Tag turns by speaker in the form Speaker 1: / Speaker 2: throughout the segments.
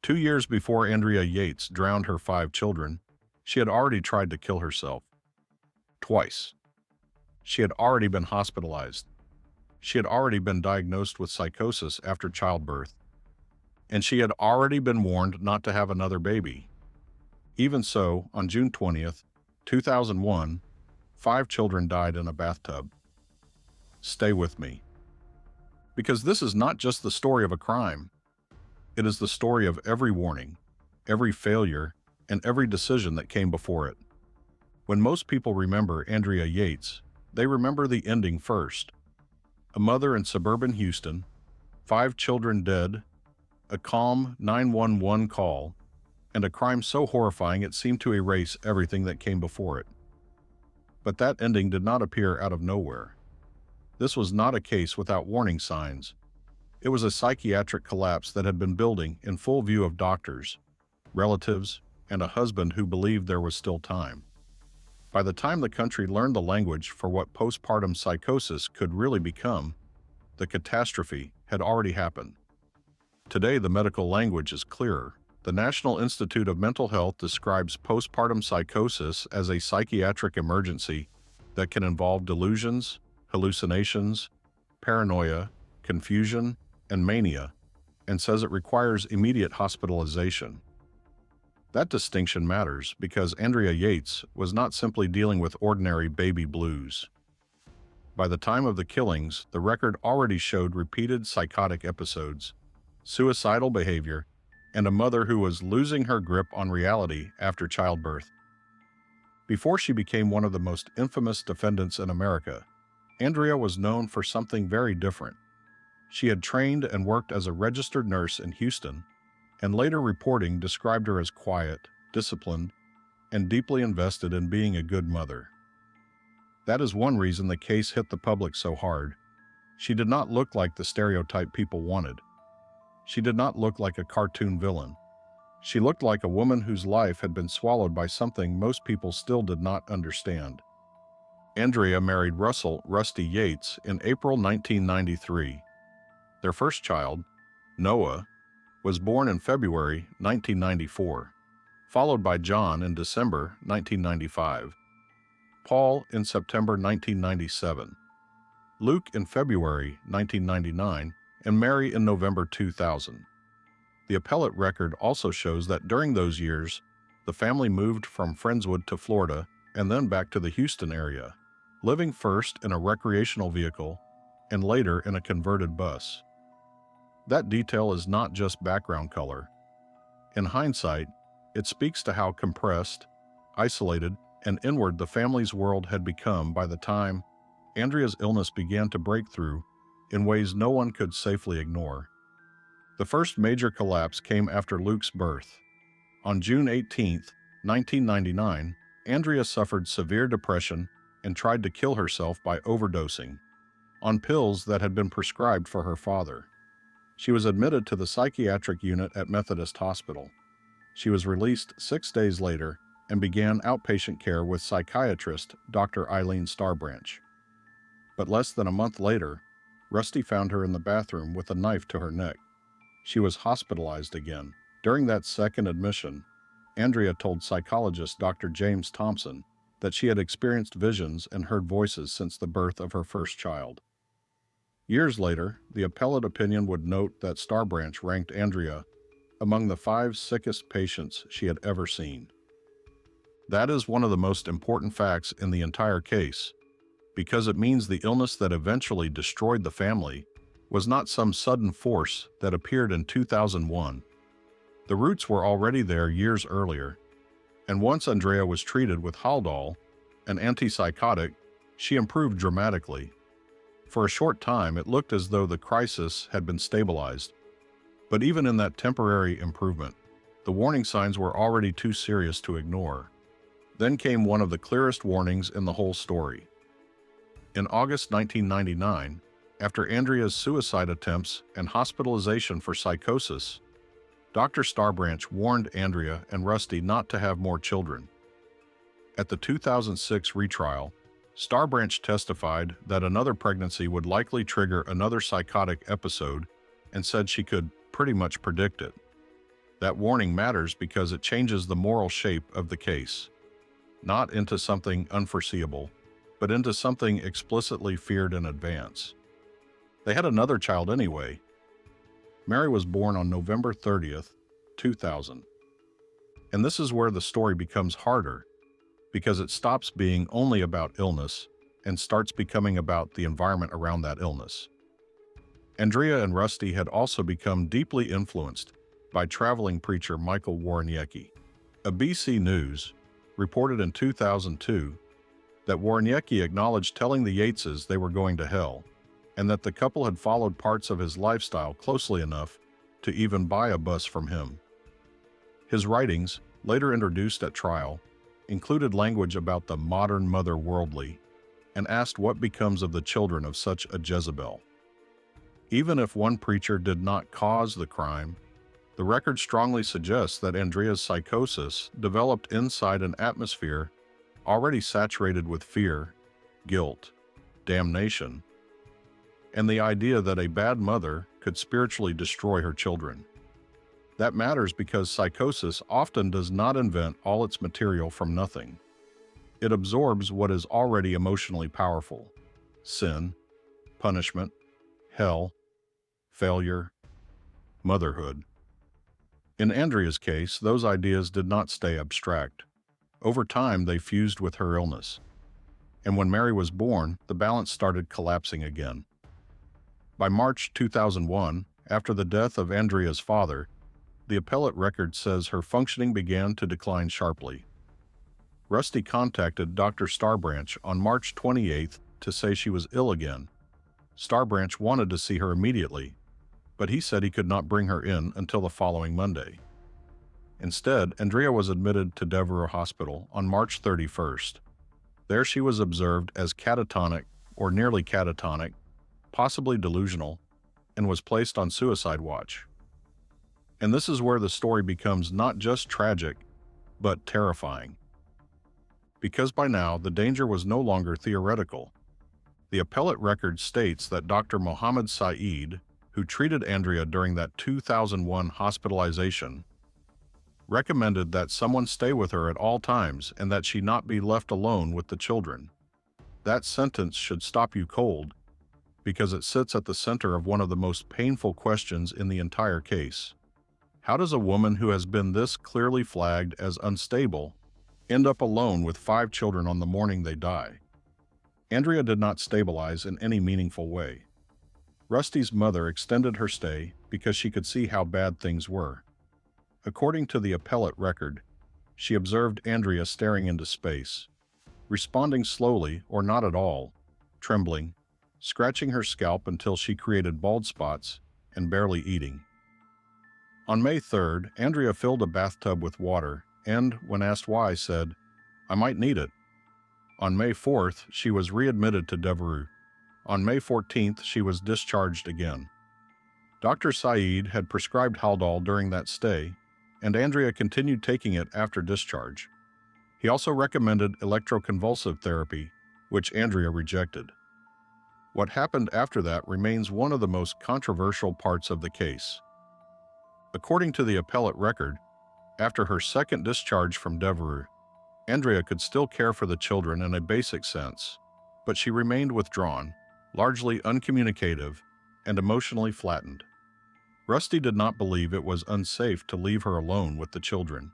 Speaker 1: 2 years before Andrea Yates drowned her 5 children, she had already tried to kill herself. Twice. She had already been hospitalized. She had already been diagnosed with psychosis after childbirth. And she had already been warned not to have another baby. Even so, on June 20th, 2001, 5 children died in a bathtub. Stay with me. Because this is not just the story of a crime. It is the story of every warning, every failure, and every decision that came before it. When most people remember Andrea Yates, they remember the ending first. A mother in suburban Houston, 5 children dead, a calm 911 call, and a crime so horrifying it seemed to erase everything that came before it. But that ending did not appear out of nowhere. This was not a case without warning signs. It was a psychiatric collapse that had been building in full view of doctors, relatives, and a husband who believed there was still time. By the time the country learned the language for what postpartum psychosis could really become, the catastrophe had already happened. Today, the medical language is clearer. The National Institute of Mental Health describes postpartum psychosis as a psychiatric emergency that can involve delusions, hallucinations, paranoia, confusion, and mania, and says it requires immediate hospitalization. That distinction matters because Andrea Yates was not simply dealing with ordinary baby blues. By the time of the killings, the record already showed repeated psychotic episodes, suicidal behavior, and a mother who was losing her grip on reality after childbirth. Before she became one of the most infamous defendants in America, Andrea was known for something very different. She had trained and worked as a registered nurse in Houston, and later reporting described her as quiet, disciplined, and deeply invested in being a good mother. That is one reason the case hit the public so hard. She did not look like the stereotype people wanted. She did not look like a cartoon villain. She looked like a woman whose life had been swallowed by something most people still did not understand. Andrea married Russell "Rusty" Yates in April 1993. Their first child, Noah, was born in February 1994, followed by John in December 1995, Paul in September 1997, Luke in February 1999, and Mary in November 2000. The appellate record also shows that during those years, the family moved from Friendswood to Florida and then back to the Houston area, living first in a recreational vehicle and later in a converted bus. That detail is not just background color. In hindsight, it speaks to how compressed, isolated, and inward the family's world had become by the time Andrea's illness began to break through in ways no one could safely ignore. The first major collapse came after Luke's birth. On June 18, 1999, Andrea suffered severe depression and tried to kill herself by overdosing on pills that had been prescribed for her father. She was admitted to the psychiatric unit at Methodist Hospital. She was released 6 days later and began outpatient care with psychiatrist Dr. Eileen Starbranch. But less than a month later, Rusty found her in the bathroom with a knife to her neck. She was hospitalized again. During that second admission, Andrea told psychologist Dr. James Thompson that she had experienced visions and heard voices since the birth of her first child. Years later, the appellate opinion would note that Starbranch ranked Andrea among the 5 sickest patients she had ever seen. That is one of the most important facts in the entire case, because it means the illness that eventually destroyed the family was not some sudden force that appeared in 2001. The roots were already there years earlier, and once Andrea was treated with Haldol, an antipsychotic, she improved dramatically. For a short time, it looked as though the crisis had been stabilized. But even in that temporary improvement, the warning signs were already too serious to ignore. Then came one of the clearest warnings in the whole story. In August 1999, after Andrea's suicide attempts and hospitalization for psychosis, Dr. Starbranch warned Andrea and Rusty not to have more children. At the 2006 retrial, Starbranch testified that another pregnancy would likely trigger another psychotic episode and said she could pretty much predict it. That warning matters because it changes the moral shape of the case, not into something unforeseeable, but into something explicitly feared in advance. They had another child anyway. Mary was born on November 30th, 2000. And this is where the story becomes harder, because it stops being only about illness and starts becoming about the environment around that illness. Andrea and Rusty had also become deeply influenced by traveling preacher Michael Warniecki. ABC News reported in 2002 that Warniecki acknowledged telling the Yateses they were going to hell, and that the couple had followed parts of his lifestyle closely enough to even buy a bus from him. His writings, later introduced at trial, included language about the modern mother worldly, and asked what becomes of the children of such a Jezebel. Even if one preacher did not cause the crime, the record strongly suggests that Andrea's psychosis developed inside an atmosphere already saturated with fear, guilt, damnation, and the idea that a bad mother could spiritually destroy her children. That matters because psychosis often does not invent all its material from nothing. It absorbs what is already emotionally powerful: sin, punishment, hell, failure, motherhood. In Andrea's case, those ideas did not stay abstract. Over time, they fused with her illness. And when Mary was born, the balance started collapsing again. By March 2001, after the death of Andrea's father, the appellate record says her functioning began to decline sharply. Rusty contacted Dr. Starbranch on March 28th to say she was ill again. Starbranch wanted to see her immediately, but he said he could not bring her in until the following Monday. Instead, Andrea was admitted to Devereux Hospital on March 31st. There she was observed as catatonic or nearly catatonic, possibly delusional, and was placed on suicide watch. And this is where the story becomes not just tragic, but terrifying. Because by now, the danger was no longer theoretical. The appellate record states that Dr. Mohammed Saeed, who treated Andrea during that 2001 hospitalization, recommended that someone stay with her at all times and that she not be left alone with the children. That sentence should stop you cold, because it sits at the center of one of the most painful questions in the entire case. How does a woman who has been this clearly flagged as unstable end up alone with 5 children on the morning they die? Andrea did not stabilize in any meaningful way. Rusty's mother extended her stay because she could see how bad things were. According to the appellate record, she observed Andrea staring into space, responding slowly or not at all, trembling, scratching her scalp until she created bald spots, and barely eating. On May 3rd, Andrea filled a bathtub with water and, when asked why, said, "I might need it." On May 4th, she was readmitted to Devereux. On May 14th, she was discharged again. Dr. Saeed had prescribed Haldol during that stay, and Andrea continued taking it after discharge. He also recommended electroconvulsive therapy, which Andrea rejected. What happened after that remains one of the most controversial parts of the case. According to the appellate record, after her second discharge from Devereux, Andrea could still care for the children in a basic sense, but she remained withdrawn, largely uncommunicative, and emotionally flattened. Rusty did not believe it was unsafe to leave her alone with the children.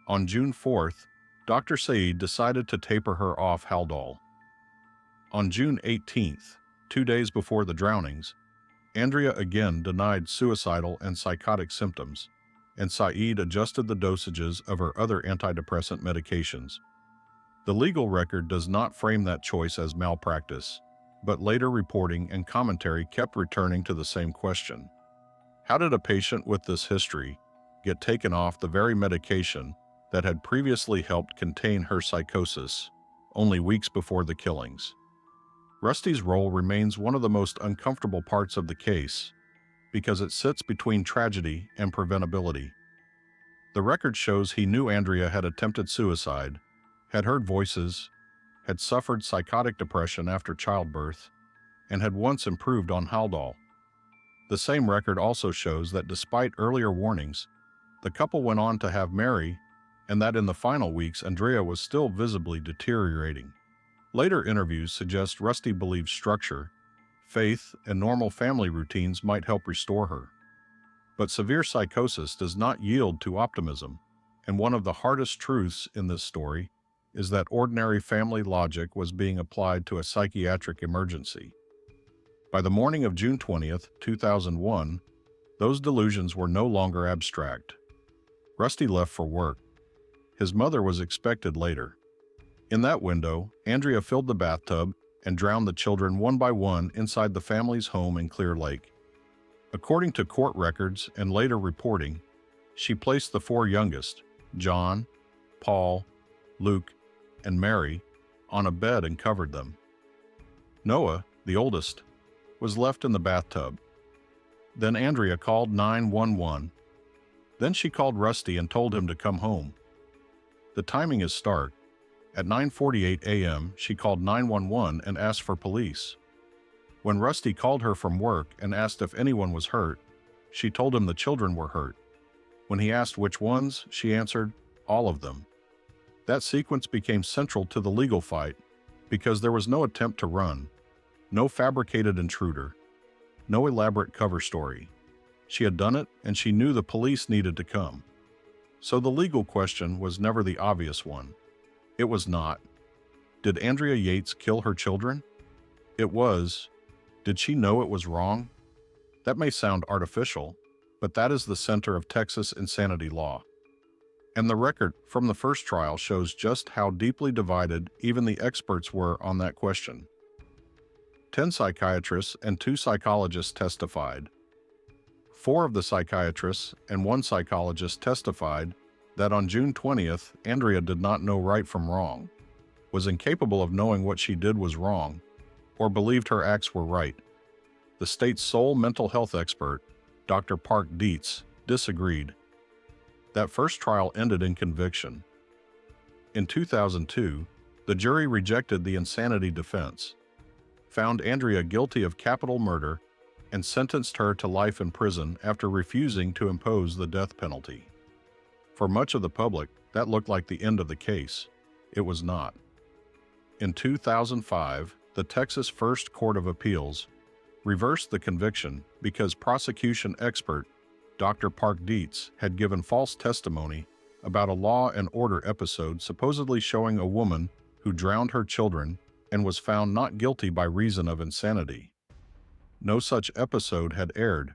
Speaker 1: On June 4th, Dr. Saeed decided to taper her off Haldol. On June 18th, 2 days before the drownings, Andrea again denied suicidal and psychotic symptoms, and Saeed adjusted the dosages of her other antidepressant medications. The legal record does not frame that choice as malpractice, but later reporting and commentary kept returning to the same question. How did a patient with this history get taken off the very medication that had previously helped contain her psychosis only weeks before the killings? Rusty's role remains one of the most uncomfortable parts of the case because it sits between tragedy and preventability. The record shows he knew Andrea had attempted suicide, had heard voices, had suffered psychotic depression after childbirth, and had once improved on Haldol. The same record also shows that despite earlier warnings, The couple went on to have Mary, and that in the final weeks Andrea was still visibly deteriorating. Later interviews suggest Rusty believed structure, faith, and normal family routines might help restore her. But severe psychosis does not yield to optimism, and one of the hardest truths in this story is that ordinary family logic was being applied to a psychiatric emergency. By the morning of June 20th, 2001, those delusions were no longer abstract. Rusty left for work. His mother was expected later. In that window, Andrea filled the bathtub and drowned the children one by one inside the family's home in Clear Lake. According to court records and later reporting, she placed the four youngest, John, Paul, Luke, and Mary, on a bed and covered them. Noah, the oldest, was left in the bathtub. Then Andrea called 911. Then she called Rusty and told him to come home. The timing is stark. At 9:48 a.m., she called 911 and asked for police. When Rusty called her from work and asked if anyone was hurt, she told him the children were hurt. When he asked which ones, she answered, all of them. That sequence became central to the legal fight because there was no attempt to run, no fabricated intruder, no elaborate cover story. She had done it, and she knew the police needed to come. So the legal question was never the obvious one. It was not, did Andrea Yates kill her children? It was, did she know it was wrong? That may sound artificial, but that is the center of Texas insanity law. And the record from the first trial shows just how deeply divided even the experts were on that question. 10 psychiatrists and 2 psychologists testified. 4 of the psychiatrists and 1 psychologist testified that on June 20th, Andrea did not know right from wrong, was incapable of knowing what she did was wrong, or believed her acts were right. The state's sole mental health expert, Dr. Park Dietz, disagreed. That first trial ended in conviction. In 2002, the jury rejected the insanity defense, found Andrea guilty of capital murder, and sentenced her to life in prison after refusing to impose the death penalty. For much of the public, that looked like the end of the case. It was not. In 2005, the Texas First Court of Appeals reversed the conviction because prosecution expert Dr. Park Dietz had given false testimony about a Law and Order episode supposedly showing a woman who drowned her children and was found not guilty by reason of insanity. No such episode had aired.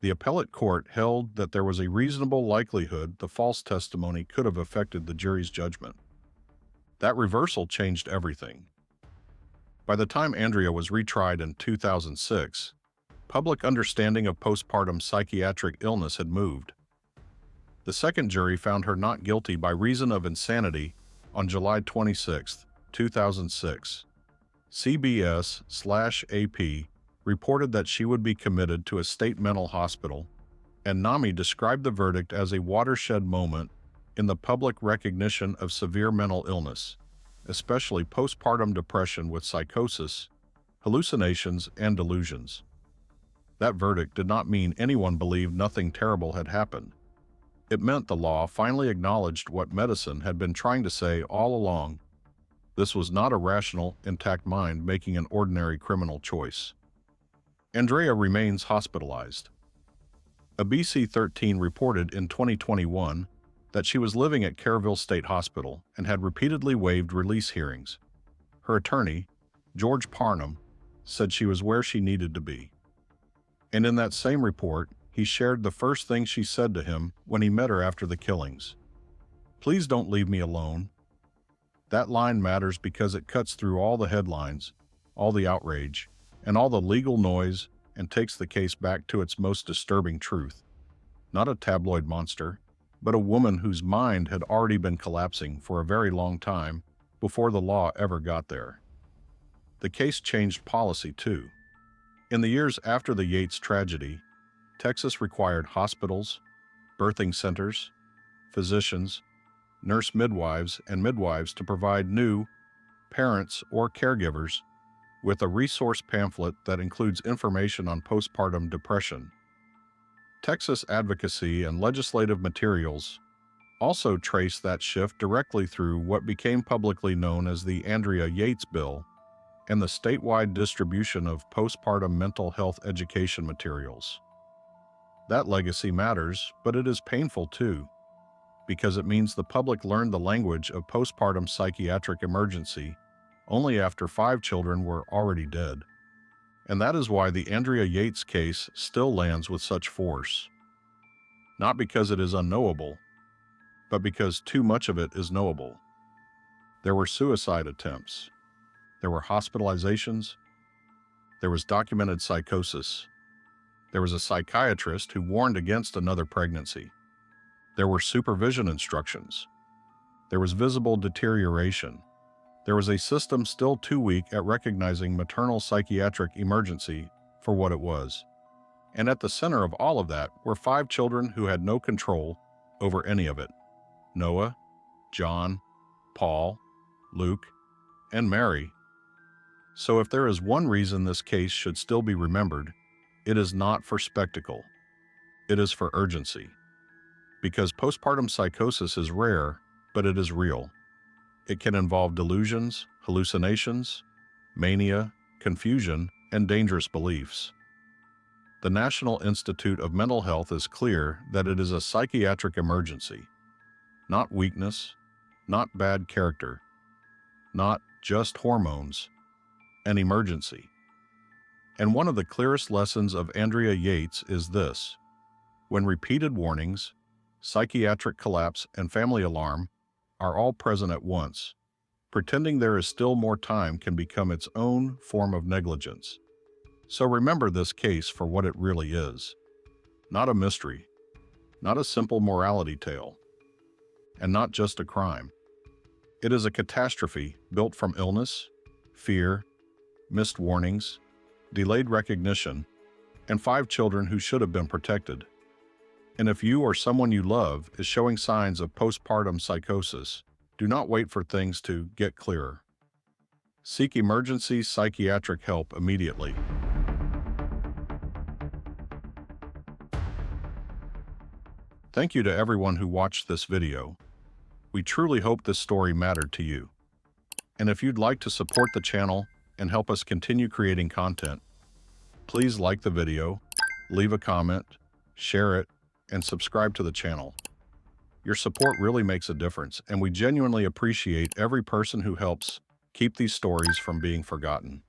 Speaker 1: The appellate court held that there was a reasonable likelihood the false testimony could have affected the jury's judgment. That reversal changed everything. By the time Andrea was retried in 2006, public understanding of postpartum psychiatric illness had moved. The second jury found her not guilty by reason of insanity on July 26, 2006. CBS/AP reported that she would be committed to a state mental hospital, and NAMI described the verdict as a watershed moment in the public recognition of severe mental illness, especially postpartum depression with psychosis, hallucinations, and delusions. That verdict did not mean anyone believed nothing terrible had happened. It meant the law finally acknowledged what medicine had been trying to say all along. This was not a rational, intact mind making an ordinary criminal choice. Andrea remains hospitalized. A BC-13 reported in 2021 that she was living at Kerrville State Hospital and had repeatedly waived release hearings. Her attorney, George Parnham, said she was where she needed to be. And in that same report, he shared the first thing she said to him when he met her after the killings. "Please don't leave me alone." That line matters because it cuts through all the headlines, all the outrage, and all the legal noise and takes the case back to its most disturbing truth. Not a tabloid monster, but a woman whose mind had already been collapsing for a very long time before the law ever got there. The case changed policy too. In the years after the Yates tragedy, Texas required hospitals, birthing centers, physicians, nurse midwives, and midwives to provide new parents or caregivers with a resource pamphlet that includes information on postpartum depression. Texas advocacy and legislative materials also trace that shift directly through what became publicly known as the Andrea Yates Bill and the statewide distribution of postpartum mental health education materials. That legacy matters, but it is painful too, because it means the public learned the language of postpartum psychiatric emergency only after 5 children were already dead. And that is why the Andrea Yates case still lands with such force. Not because it is unknowable, but because too much of it is knowable. There were suicide attempts. There were hospitalizations. There was documented psychosis. There was a psychiatrist who warned against another pregnancy. There were supervision instructions. There was visible deterioration. There was a system still too weak at recognizing maternal psychiatric emergency for what it was. And at the center of all of that were 5 children who had no control over any of it. Noah, John, Paul, Luke, and Mary. So if there is one reason this case should still be remembered, it is not for spectacle. It is for urgency. Because postpartum psychosis is rare, but it is real. It can involve delusions, hallucinations, mania, confusion, and dangerous beliefs. The National Institute of Mental Health is clear that it is a psychiatric emergency, not weakness, not bad character, not just hormones, an emergency. And one of the clearest lessons of Andrea Yates is this: when repeated warnings, psychiatric collapse, and family alarm are all present at once, pretending there is still more time can become its own form of negligence. So remember this case for what it really is. Not a mystery, not a simple morality tale, and not just a crime. It is a catastrophe built from illness, fear, missed warnings, delayed recognition, and 5 children who should have been protected. And if you or someone you love is showing signs of postpartum psychosis, do not wait for things to get clearer. Seek emergency psychiatric help immediately. Thank you to everyone who watched this video. We truly hope this story mattered to you. And if you'd like to support the channel and help us continue creating content, please like the video, leave a comment, share it, and subscribe to the channel. Your support really makes a difference, and we genuinely appreciate every person who helps keep these stories from being forgotten.